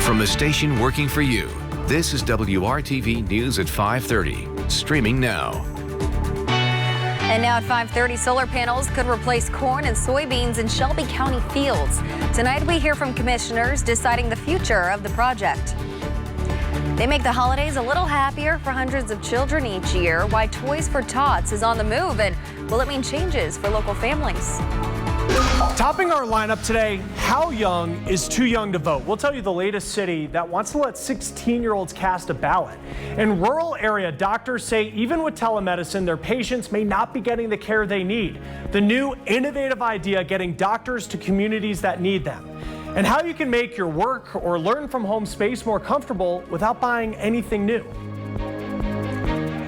From the station working for you, this is WRTV News at 5:30, streaming now. And now at 5:30, solar panels could replace corn and soybeans in Shelby County fields. Tonight we hear from commissioners deciding the future of the project. They make the holidays a little happier for hundreds of children each year. Why Toys for Tots is on the move, and will it mean changes for local families? Topping our lineup today, how young is too young to vote? We'll tell you the latest city that wants to let 16-year-olds cast a ballot. In rural area, doctors say even with telemedicine, their patients may not be getting the care they need. The new innovative idea getting doctors to communities that need them. And how you can make your work or learn from home space more comfortable without buying anything new.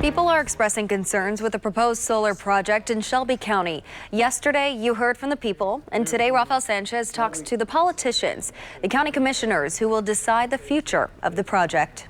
People are expressing concerns with the proposed solar project in Shelby County. Yesterday, you heard from the people, and today Rafael Sanchez talks to the politicians, the county commissioners who will decide the future of the project.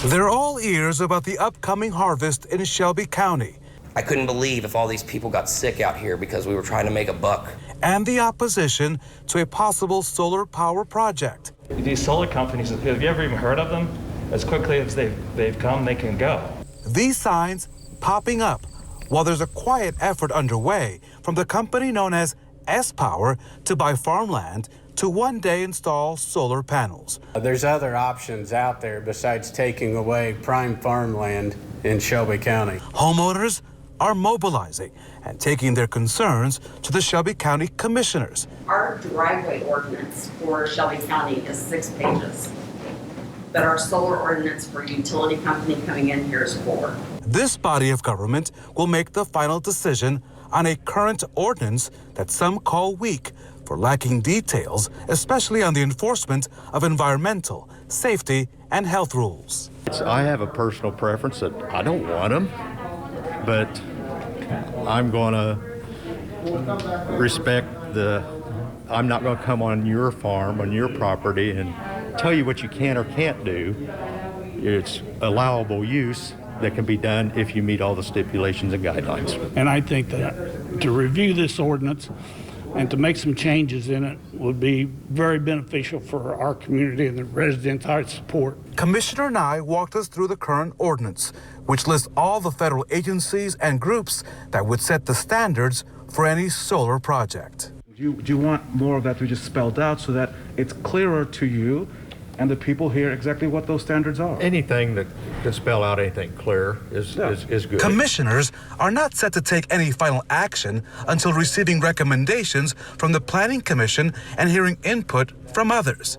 They're all ears about the upcoming harvest in Shelby County. I couldn't believe if all these people got sick out here because we were trying to make a buck. And the opposition to a possible solar power project. These solar companies, have you ever even heard of them? As quickly as they've come, they can go. These signs popping up while there's a quiet effort underway from the company known as S-Power to buy farmland to one day install solar panels. There's other options out there besides taking away prime farmland in Shelby County. Homeowners are mobilizing and taking their concerns to the Shelby County commissioners. Our driveway ordinance for Shelby County is 6 pages. But our solar ordinance for utility company coming in here is 4. This body of government will make the final decision on a current ordinance that some call weak for lacking details, especially on the enforcement of environmental, safety, and health rules. I have a personal preference that I don't want them, but I'm going to respect I'm not going to come on your farm, on your property, and tell you what you can or can't do. It's allowable use that can be done if you meet all the stipulations and guidelines. And I think that to review this ordinance and to make some changes in it would be very beneficial for our community and the residents I support. Commissioner Nye walked us through the current ordinance, which lists all the federal agencies and groups that would set the standards for any solar project. Do you want more of that to be just spelled out so that it's clearer to you and the people hear exactly what those standards are? Anything that can spell out anything clear is good. Commissioners are not set to take any final action until receiving recommendations from the Planning Commission and hearing input from others.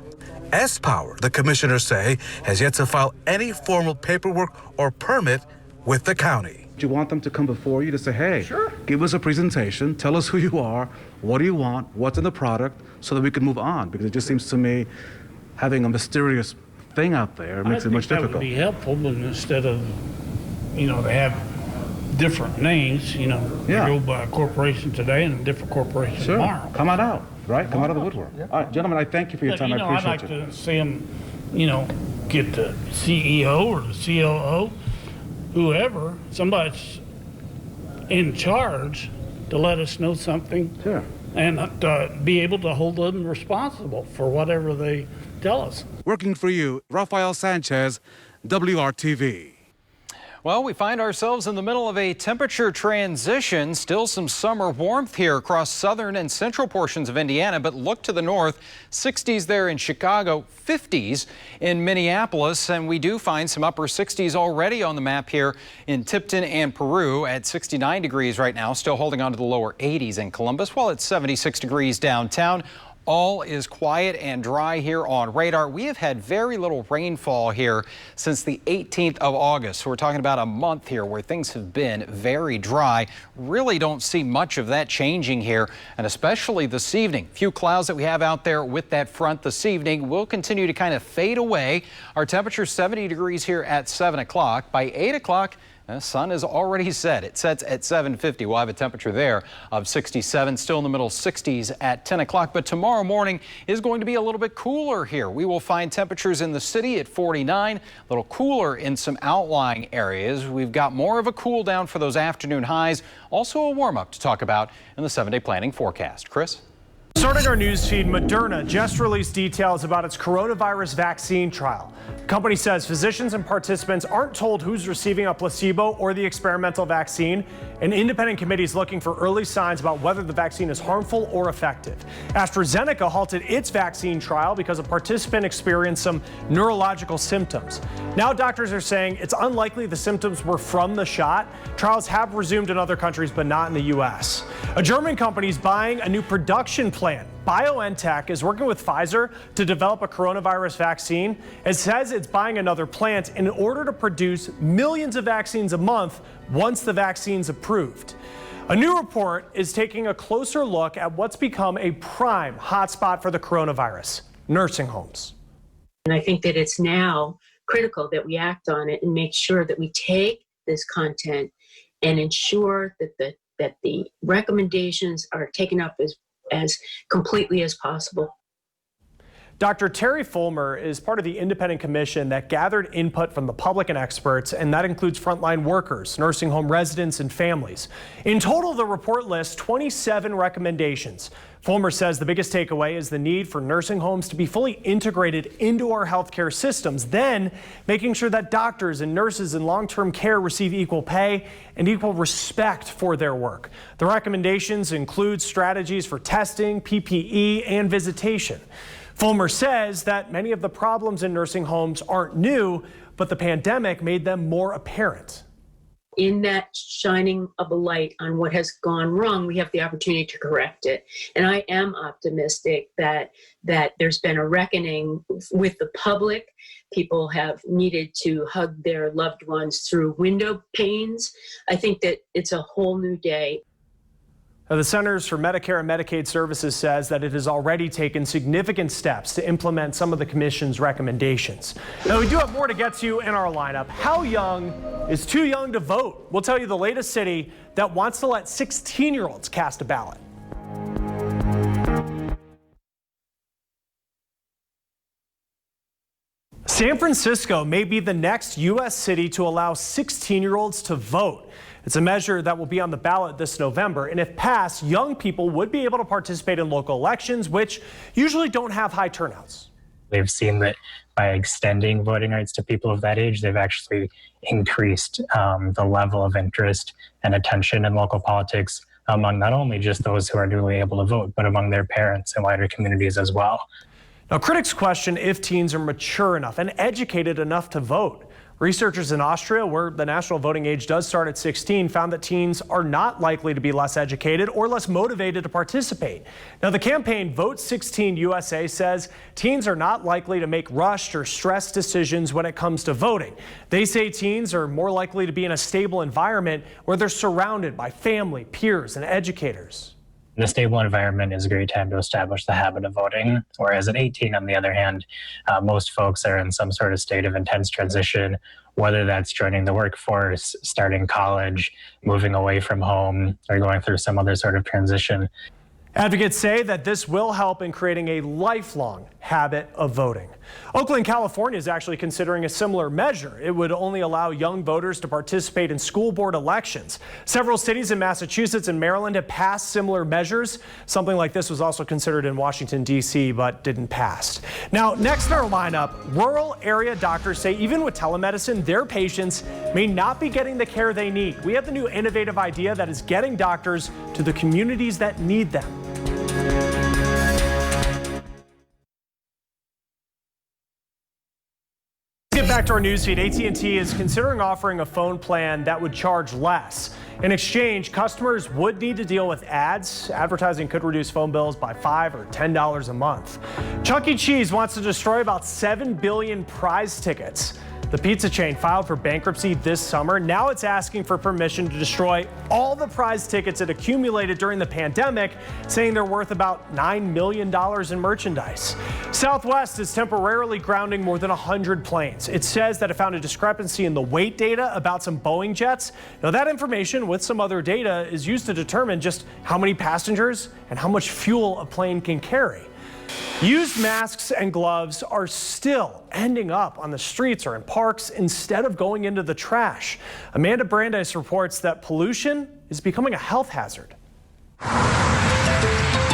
S-Power, the commissioners say, has yet to file any formal paperwork or permit with the county. Do you want them to come before you to say, hey, sure, give us a presentation, tell us who you are, what do you want, what's in the product, so that we can move on? Because it just seems to me having a mysterious thing out there makes it much difficult. That would be helpful, but instead of, they have different names, they go by a corporation today and a different corporation tomorrow. Come on out, right? Come out of the woodwork. Yeah. All right, gentlemen, I thank you for your time. I appreciate I'd like to see them, get the CEO or the COO, whoever, somebody's in charge to let us know something. Sure. And be able to hold them responsible for whatever they tell us. Working for you, Rafael Sanchez, WRTV. Well, we find ourselves in the middle of a temperature transition. Still some summer warmth here across southern and central portions of Indiana, but look to the north, 60s there in Chicago, 50s in Minneapolis, and we do find some upper 60s already on the map here in Tipton and Peru at 69 degrees right now, still holding on to the lower 80s in Columbus, while it's 76 degrees downtown. All is quiet and dry here on radar. We have had very little rainfall here since the 18th of August. So we're talking about a month here where things have been very dry. Really don't see much of that changing here, and especially this evening. Few clouds that we have out there with that front this evening will continue to kind of fade away. Our temperature 70 degrees here at 7 o'clock. By 8 o'clock, the sun is already set. It sets at 7:50. We'll have a temperature there of 67, still in the middle 60s at 10 o'clock. But tomorrow morning is going to be a little bit cooler here. We will find temperatures in the city at 49, a little cooler in some outlying areas. We've got more of a cool down for those afternoon highs. Also a warm up to talk about in the 7-day planning forecast. Chris? Starting our news feed, Moderna just released details about its coronavirus vaccine trial. The company says physicians and participants aren't told who's receiving a placebo or the experimental vaccine. An independent committee is looking for early signs about whether the vaccine is harmful or effective. AstraZeneca halted its vaccine trial because a participant experienced some neurological symptoms. Now doctors are saying it's unlikely the symptoms were from the shot. Trials have resumed in other countries, but not in the U.S. A German company is buying a new production plant. BioNTech is working with Pfizer to develop a coronavirus vaccine. It says it's buying another plant in order to produce millions of vaccines a month once the vaccine's approved. A new report is taking a closer look at what's become a prime hotspot for the coronavirus: nursing homes. And I think that it's now critical that we act on it and make sure that we take this content and ensure that the recommendations are taken up as completely as possible. Dr. Terry Fulmer is part of the independent commission that gathered input from the public and experts, and that includes frontline workers, nursing home residents, and families. In total, the report lists 27 recommendations. Fulmer says the biggest takeaway is the need for nursing homes to be fully integrated into our healthcare systems, then making sure that doctors and nurses in long-term care receive equal pay and equal respect for their work. The recommendations include strategies for testing, PPE, and visitation. Fulmer says that many of the problems in nursing homes aren't new, but the pandemic made them more apparent. In that shining of a light on what has gone wrong, we have the opportunity to correct it. And I am optimistic that there's been a reckoning with the public. People have needed to hug their loved ones through window panes. I think that it's a whole new day. Now, the Centers for Medicare and Medicaid Services says that it has already taken significant steps to implement some of the commission's recommendations. Now, we do have more to get to in our lineup. How young is too young to vote? We'll tell you the latest city that wants to let 16-year-olds cast a ballot. San Francisco may be the next U.S. city to allow 16-year-olds to vote. It's a measure that will be on the ballot this November, and if passed, young people would be able to participate in local elections, which usually don't have high turnouts. They've seen that by extending voting rights to people of that age, they've actually increased the level of interest and attention in local politics among not only just those who are newly able to vote, but among their parents and wider communities as well. Now, critics question if teens are mature enough and educated enough to vote. Researchers in Austria, where the national voting age does start at 16, found that teens are not likely to be less educated or less motivated to participate. Now, the campaign Vote 16 USA says teens are not likely to make rushed or stressed decisions when it comes to voting. They say teens are more likely to be in a stable environment where they're surrounded by family, peers, and educators. The stable environment is a great time to establish the habit of voting, whereas at 18, on the other hand, most folks are in some sort of state of intense transition, whether that's joining the workforce, starting college, moving away from home, or going through some other sort of transition. Advocates say that this will help in creating a lifelong habit of voting. Oakland, California is actually considering a similar measure. It would only allow young voters to participate in school board elections. Several cities in Massachusetts and Maryland have passed similar measures. Something like this was also considered in Washington, D.C., but didn't pass. Now, next in our lineup, rural area doctors say even with telemedicine, their patients may not be getting the care they need. We have the new innovative idea that is getting doctors to the communities that need them. Get back to our newsfeed. AT&T is considering offering a phone plan that would charge less. In exchange, customers would need to deal with ads. Advertising could reduce phone bills by $5 or $10 a month. Chuck E. Cheese wants to destroy about 7 billion prize tickets. The pizza chain filed for bankruptcy this summer. Now it's asking for permission to destroy all the prize tickets it accumulated during the pandemic, saying they're worth about $9 million in merchandise. Southwest is temporarily grounding more than 100 planes. It says that it found a discrepancy in the weight data about some Boeing jets. Now, that information with some other data is used to determine just how many passengers and how much fuel a plane can carry. Used masks and gloves are still ending up on the streets or in parks instead of going into the trash. Amanda Brandeis reports that pollution is becoming a health hazard.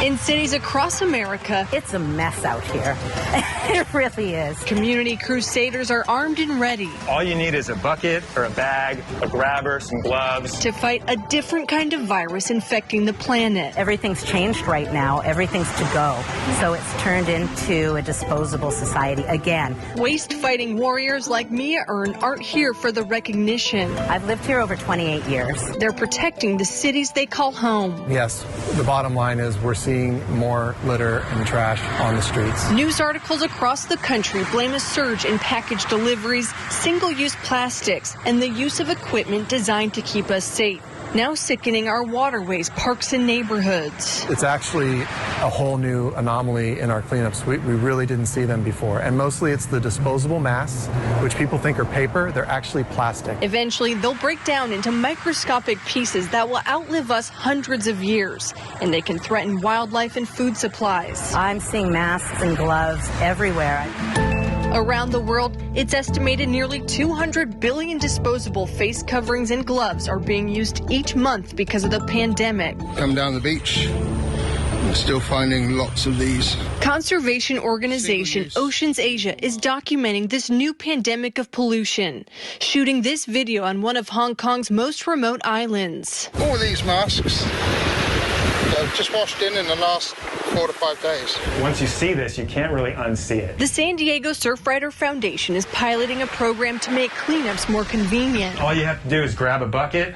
In cities across America, it's a mess out here. It really is. Community crusaders are armed and ready. All you need is a bucket or a bag, a grabber, some gloves. To fight a different kind of virus infecting the planet. Everything's changed right now. Everything's to go. So it's turned into a disposable society again. Waste-fighting warriors like Mia Earn aren't here for the recognition. I've lived here over 28 years. They're protecting the cities they call home. Yes, the bottom line is we're seeing more litter and trash on the streets. News articles across the country blame a surge in package deliveries, single-use plastics, and the use of equipment designed to keep us safe. Now sickening our waterways, parks, and neighborhoods. It's actually a whole new anomaly in our cleanups. We really didn't see them before. And mostly it's the disposable masks, which people think are paper. They're actually plastic. Eventually, they'll break down into microscopic pieces that will outlive us hundreds of years. And they can threaten wildlife and food supplies. I'm seeing masks and gloves everywhere. Around the world, it's estimated nearly 200 billion disposable face coverings and gloves are being used each month because of the pandemic. Come down the beach, we're still finding lots of these. Conservation organization Oceans Asia is documenting this new pandemic of pollution, shooting this video on one of Hong Kong's most remote islands. All of these masks just washed in the last 4 to 5 days. Once you see this, you can't really unsee it. The San Diego Surfrider Foundation is piloting a program to make cleanups more convenient. All you have to do is grab a bucket,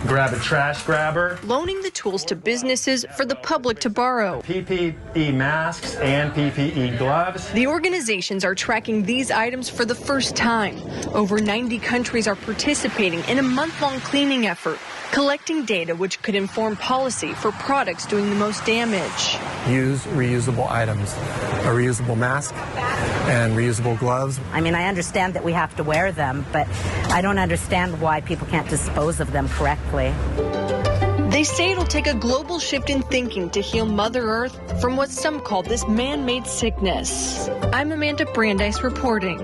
grab a trash grabber. Loaning the tools to businesses for the public to borrow. PPE masks and PPE gloves. The organizations are tracking these items for the first time. Over 90 countries are participating in a month-long cleaning effort, collecting data which could inform policy for products doing the most damage. Use reusable items, a reusable mask and reusable gloves. I mean, I understand that we have to wear them, but I don't understand why people can't dispose of them correctly. They say it'll take a global shift in thinking to heal Mother Earth from what some call this man-made sickness. I'm Amanda Brandeis reporting.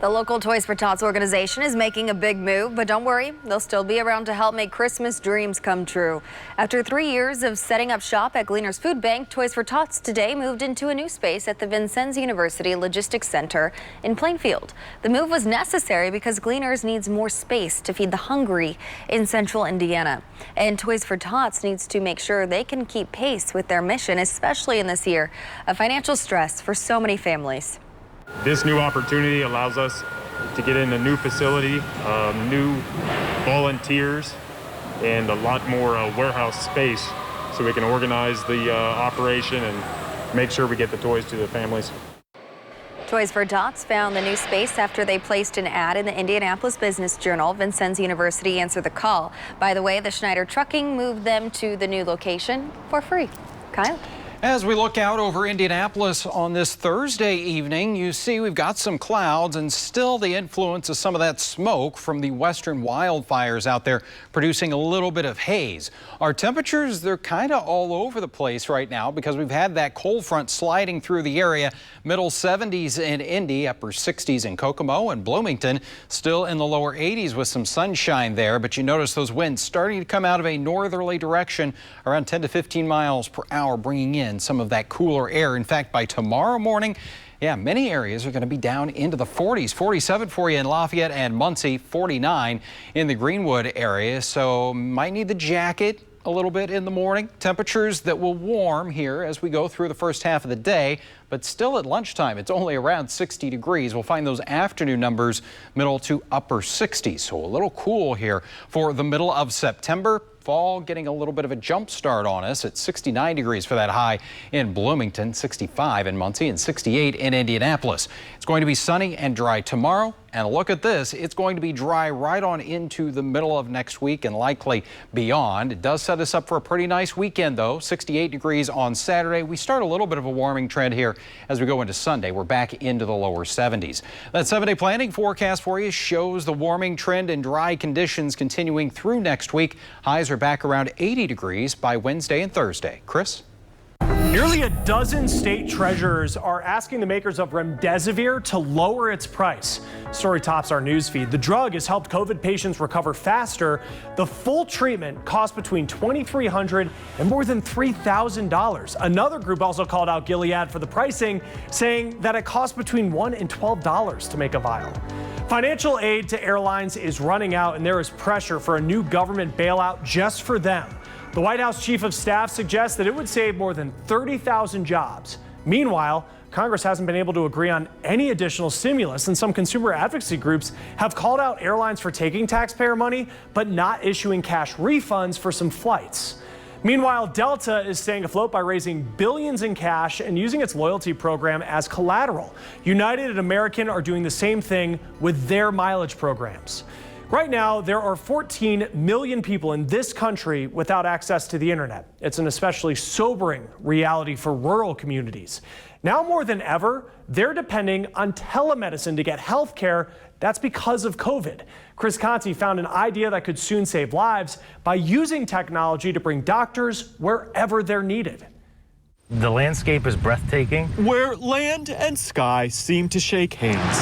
The local Toys for Tots organization is making a big move, but don't worry, they'll still be around to help make Christmas dreams come true. After 3 years of setting up shop at Gleaner's Food Bank, Toys for Tots today moved into a new space at the Vincennes University Logistics Center in Plainfield. The move was necessary because Gleaner's needs more space to feed the hungry in central Indiana. And Toys for Tots needs to make sure they can keep pace with their mission, especially in this year of financial stress for so many families. This new opportunity allows us to get in a new facility, new volunteers, and a lot more warehouse space so we can organize the operation and make sure we get the toys to the families. Toys for Tots found the new space after they placed an ad in the Indianapolis Business Journal. Vincennes University answered the call. By the way, the Schneider Trucking moved them to the new location for free. Kyle? As we look out over Indianapolis on this Thursday evening, you see we've got some clouds and still the influence of some of that smoke from the western wildfires out there producing a little bit of haze. Our temperatures, they're kind of all over the place right now because we've had that cold front sliding through the area. Middle 70s in Indy, upper 60s in Kokomo and Bloomington, still in the lower 80s with some sunshine there. But you notice those winds starting to come out of a northerly direction around 10 to 15 miles per hour, bringing in some of that cooler air. In fact, by tomorrow morning, many areas are going to be down into the 40s. 47 for you in Lafayette and Muncie, 49 in the Greenwood area. So might need the jacket a little bit in the morning. Temperatures that will warm here as we go through the first half of the day, but still at lunchtime, it's only around 60 degrees. We'll find those afternoon numbers middle to upper 60s. So a little cool here for the middle of September. Fall getting a little bit of a jump start on us at 69 degrees for that high in Bloomington, 65 in Muncie, and 68 in Indianapolis. It's going to be sunny and dry tomorrow. And look at this, it's going to be dry right on into the middle of next week and likely beyond. It does set us up for a pretty nice weekend, though. 68 degrees on Saturday. We start a little bit of a warming trend here as we go into Sunday. We're back into the lower 70s. That 7-day planning forecast for you shows the warming trend and dry conditions continuing through next week. Highs are back around 80 degrees by Wednesday and Thursday. Chris? Nearly a dozen state treasurers are asking the makers of remdesivir to lower its price. Story tops our news feed. The drug has helped COVID patients recover faster. The full treatment costs between $2,300 and more than $3,000. Another group also called out Gilead for the pricing, saying that it costs between $1 and $12 to make a vial. Financial aid to airlines is running out, and there is pressure for a new government bailout just for them. The White House Chief of Staff suggests that it would save more than 30,000 jobs. Meanwhile, Congress hasn't been able to agree on any additional stimulus, and some consumer advocacy groups have called out airlines for taking taxpayer money but not issuing cash refunds for some flights. Meanwhile, Delta is staying afloat by raising billions in cash and using its loyalty program as collateral. United and American are doing the same thing with their mileage programs. Right now, there are 14 million people in this country without access to the internet. It's an especially sobering reality for rural communities. Now more than ever, they're depending on telemedicine to get health care. That's because of COVID. Chris Conti found an idea that could soon save lives by using technology to bring doctors wherever they're needed. The landscape is breathtaking. Where land and sky seem to shake hands.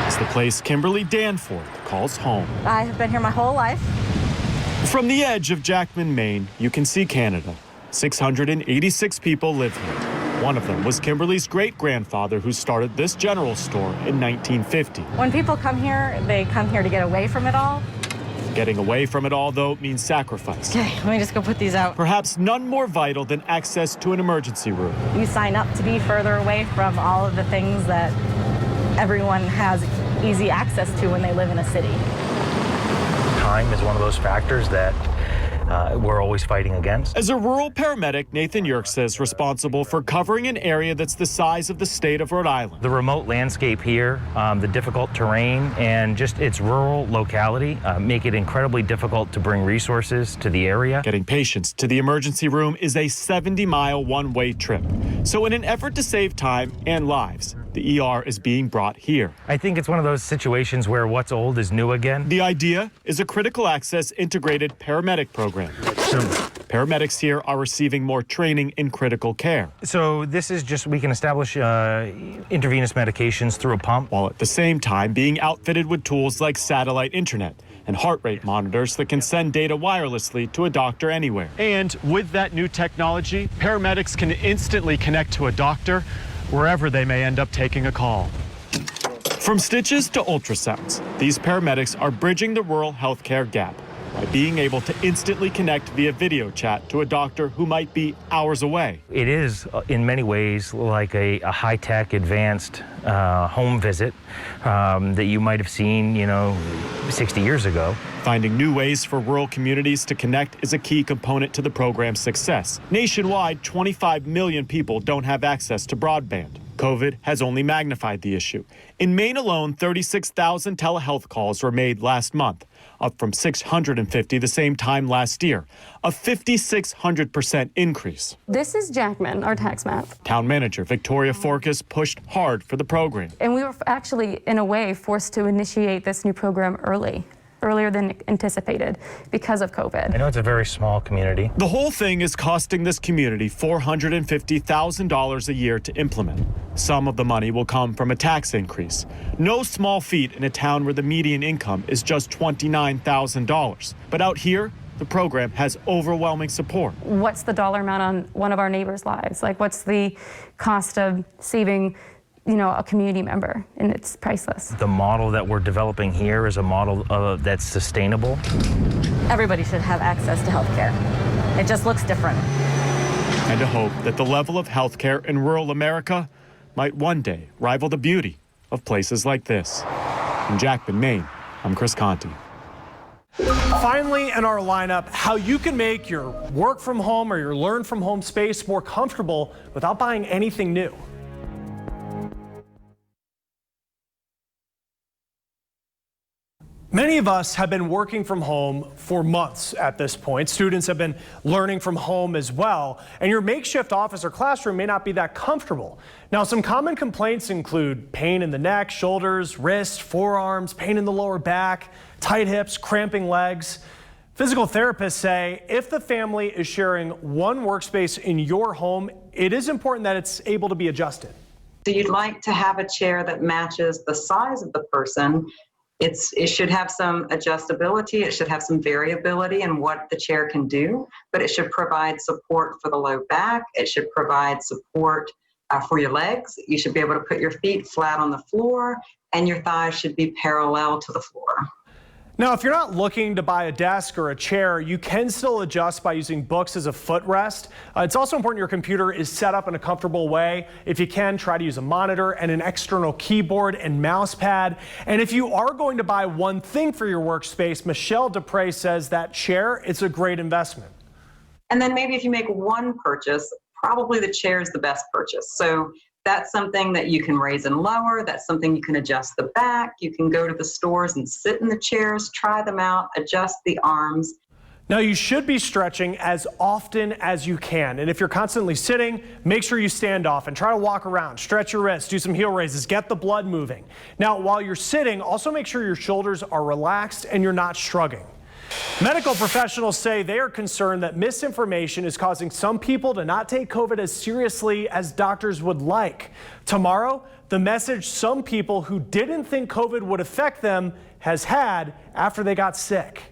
It's the place Kimberly Danforth calls home. I have been here my whole life. From the edge of Jackman, Maine, you can see Canada. 686 people live here. One of them was Kimberly's great-grandfather, who started this general store in 1950. When people come here, they come here to get away from it all. Getting away from it all, though, means sacrifice. Okay, let me just go put these out. Perhaps none more vital than access to an emergency room. You sign up to be further away from all of the things that everyone has easy access to when they live in a city. Time is one of those factors that we're always fighting against. As a rural paramedic, Nathan Yerkes is responsible for covering an area that's the size of the state of Rhode Island. The remote landscape here, the difficult terrain, and just its rural locality make it incredibly difficult to bring resources to the area. Getting patients to the emergency room is a 70-mile one-way trip. So in an effort to save time and lives, the ER is being brought here. I think it's one of those situations where what's old is new again. The idea is a critical access integrated paramedic program. Paramedics here are receiving more training in critical care. So this is just, we can establish intravenous medications through a pump. While at the same time being outfitted with tools like satellite internet and heart rate monitors that can send data wirelessly to a doctor anywhere. And with that new technology, paramedics can instantly connect to a doctor wherever they may end up taking a call. From stitches to ultrasounds, these paramedics are bridging the rural healthcare gap by being able to instantly connect via video chat to a doctor who might be hours away. It is, in many ways, like a high-tech, advanced home visit that you might have seen, 60 years ago. Finding new ways for rural communities to connect is a key component to the program's success. Nationwide, 25 million people don't have access to broadband. COVID has only magnified the issue. In Maine alone, 36,000 telehealth calls were made last month, up from 650 the same time last year, a 5,600% increase. This is Jackman, our tax map. Town manager Victoria Forkas pushed hard for the program. And we were actually, in a way, forced to initiate this new program earlier than anticipated because of COVID. I know it's a very small community. The whole thing is costing this community $450,000 a year to implement. Some of the money will come from a tax increase. No small feat in a town where the median income is just $29,000. But out here, the program has overwhelming support. What's the dollar amount on one of our neighbors' lives? Like, what's the cost of saving a community member? And it's priceless. The model that we're developing here is a model that's sustainable. Everybody should have access to health care. It just looks different. And a hope that the level of health care in rural America might one day rival the beauty of places like this. In Jackman, Maine, I'm Chris Conti. Finally, in our lineup, how you can make your work from home or your learn from home space more comfortable without buying anything new. Many of us have been working from home for months at this point. Students have been learning from home as well, and your makeshift office or classroom may not be that comfortable. Now, some common complaints include pain in the neck, shoulders, wrists, forearms, pain in the lower back, tight hips, cramping legs. Physical therapists say if the family is sharing one workspace in your home, it is important that it's able to be adjusted. So you'd like to have a chair that matches the size of the person. It should have some adjustability. It should have some variability in what the chair can do, but it should provide support for the low back. It should provide support for your legs. You should be able to put your feet flat on the floor, and your thighs should be parallel to the floor. Now, if you're not looking to buy a desk or a chair, you can still adjust by using books as a footrest. It's also important your computer is set up in a comfortable way. If you can, try to use a monitor and an external keyboard and mouse pad. And if you are going to buy one thing for your workspace, Michelle Dupre says that chair is a great investment. And then maybe if you make one purchase, probably the chair is the best purchase. So that's something that you can raise and lower. That's something you can adjust the back. You can go to the stores and sit in the chairs, try them out, adjust the arms. Now, you should be stretching as often as you can. And if you're constantly sitting, make sure you stand off and try to walk around, stretch your wrists, do some heel raises, get the blood moving. Now, while you're sitting, also make sure your shoulders are relaxed and you're not shrugging. Medical professionals say they are concerned that misinformation is causing some people to not take COVID as seriously as doctors would like. Tomorrow, the message some people who didn't think COVID would affect them has had after they got sick.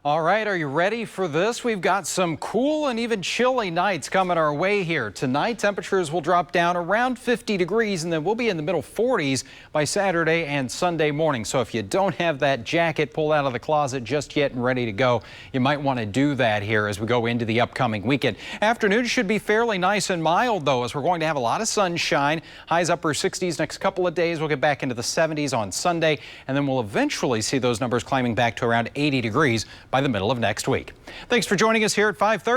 All right, are you ready for this? We've got some cool and even chilly nights coming our way here. Tonight, temperatures will drop down around 50 degrees, and then we'll be in the middle 40s by Saturday and Sunday morning. So if you don't have that jacket pulled out of the closet just yet and ready to go, you might want to do that here as we go into the upcoming weekend. Afternoon should be fairly nice and mild, though, as we're going to have a lot of sunshine. Highs upper 60s next couple of days. We'll get back into the 70s on Sunday, and then we'll eventually see those numbers climbing back to around 80 degrees by the middle of next week. Thanks for joining us here at 5:30.